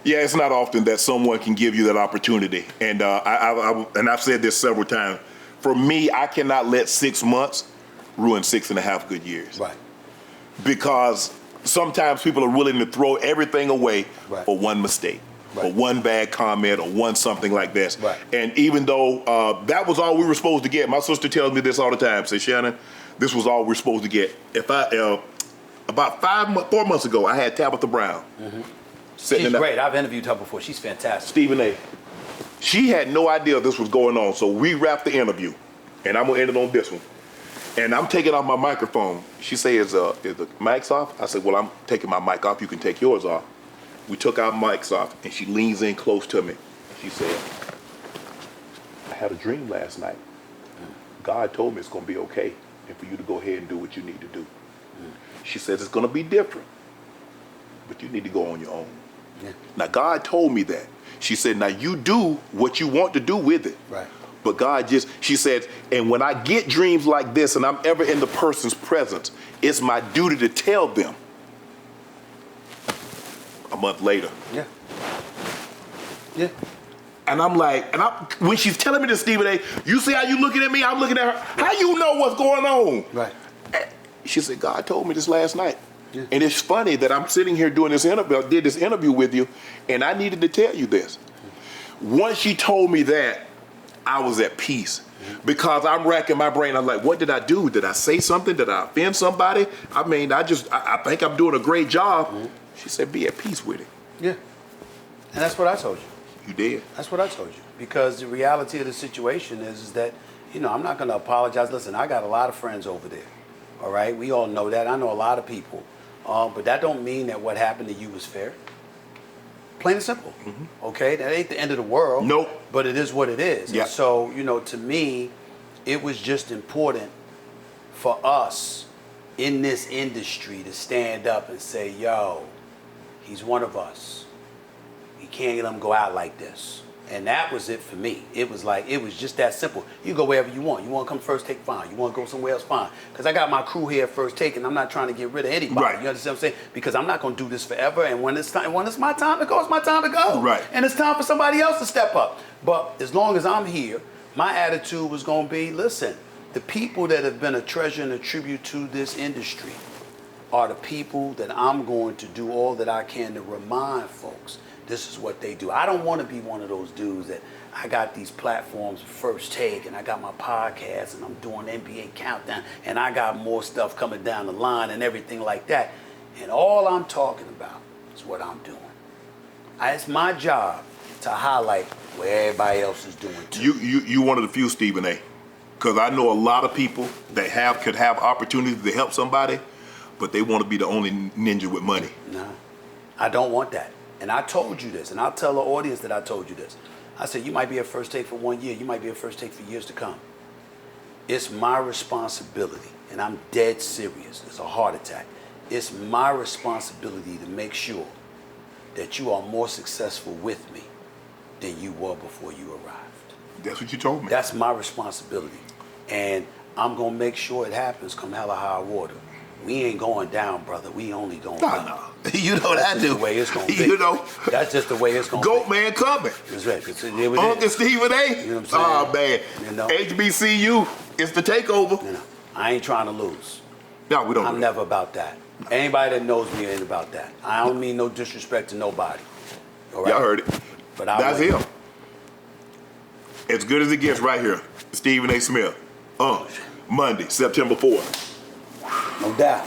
Yeah, it's not often that someone can give you that opportunity. And I've said this several times. For me, I cannot let 6 months ruin 6.5 good years. Right. Because sometimes people are willing to throw everything away Right. for one mistake. Right. Or one bad comment, or one something like this. Right. And even though that was all we were supposed to get, my sister tells me this all the time. Say, Shannon, this was all we're supposed to get. If about 4 months ago, I had Tabitha Brown. Mm-hmm. She's great. I've interviewed her before. She's fantastic. Stephen A. She had no idea this was going on, so we wrapped the interview, and I'm gonna end it on this one. And I'm taking off my microphone. She says, "Is the mics off?" I said, "Well, I'm taking my mic off. You can take yours off." We took our mics off, and she leans in close to me. She said, "I had a dream last night. God told me it's gonna be okay, and for you to go ahead and do what you need to do." She says it's gonna be different, but you need to go on your own. Yeah. Now, God told me that. She said, now you do what you want to do with it. Right. But God she said, and when I get dreams like this and I'm ever in the person's presence, it's my duty to tell them. A month later. Yeah. Yeah. And I'm like, when she's telling me this, Stephen A., you see how you looking at me? I'm looking at her. How you know what's going on? Right. She said, God told me this last night. Yeah. And it's funny that I'm sitting here doing this interview. I did this interview with you, and I needed to tell you this. Once she told me that, I was at peace. Because I'm racking my brain. I'm like, what did I do? Did I say something? Did I offend somebody? I mean, I think I'm doing a great job. She said, be at peace with it. Yeah. And that's what I told you. You did. That's what I told you. Because the reality of the situation is that, I'm not going to apologize. Listen, I got a lot of friends over there. All right? We all know that. I know a lot of people. But that don't mean that what happened to you was fair. Plain and simple. Mm-hmm. Okay? That ain't the end of the world. Nope. But it is what it is. Yeah. And so, to me, it was just important for us in this industry to stand up and say, yo, he's one of us. You can't let him go out like this. And that was it for me. It was just that simple. You go wherever you want. You want to come first take, fine. You want to go somewhere else, fine. Because I got my crew here at first take, and I'm not trying to get rid of anybody. Right. You understand what I'm saying? Because I'm not going to do this forever. And when it's my time to go, it's my time to go. Right. And it's time for somebody else to step up. But as long as I'm here, my attitude was going to be, listen, the people that have been a treasure and a tribute to this industry are the people that I'm going to do all that I can to remind folks this is what they do. I don't want to be one of those dudes that I got these platforms first take and I got my podcast and I'm doing NBA Countdown and I got more stuff coming down the line and everything like that. And all I'm talking about is what I'm doing. It's my job to highlight what everybody else is doing too. You one of the few, Stephen A. Because I know a lot of people that could have opportunities to help somebody, but they want to be the only ninja with money. No, I don't want that. And I told you this, and I'll tell the audience that I told you this. I said, you might be a first take for 1 year. You might be a first take for years to come. It's my responsibility, and I'm dead serious. It's a heart attack. It's my responsibility to make sure that you are more successful with me than you were before you arrived. That's what you told me. That's my responsibility. And I'm going to make sure it happens come hell or high water. We ain't going down, brother. We only going up. No. You know that, That's just the way it's going to be. That's just the way it's going to be. Goat man coming. That's right. Uncle Stephen A. You know what I'm saying? Oh, man. HBCU, it's the takeover. I ain't trying to lose. No, we don't. I'm never about that. Anybody that knows me ain't about that. I don't mean no disrespect to nobody. All right? Y'all heard it. But that's him. As good as it gets right here. Stephen A. Smith. Monday, September 4th. No doubt.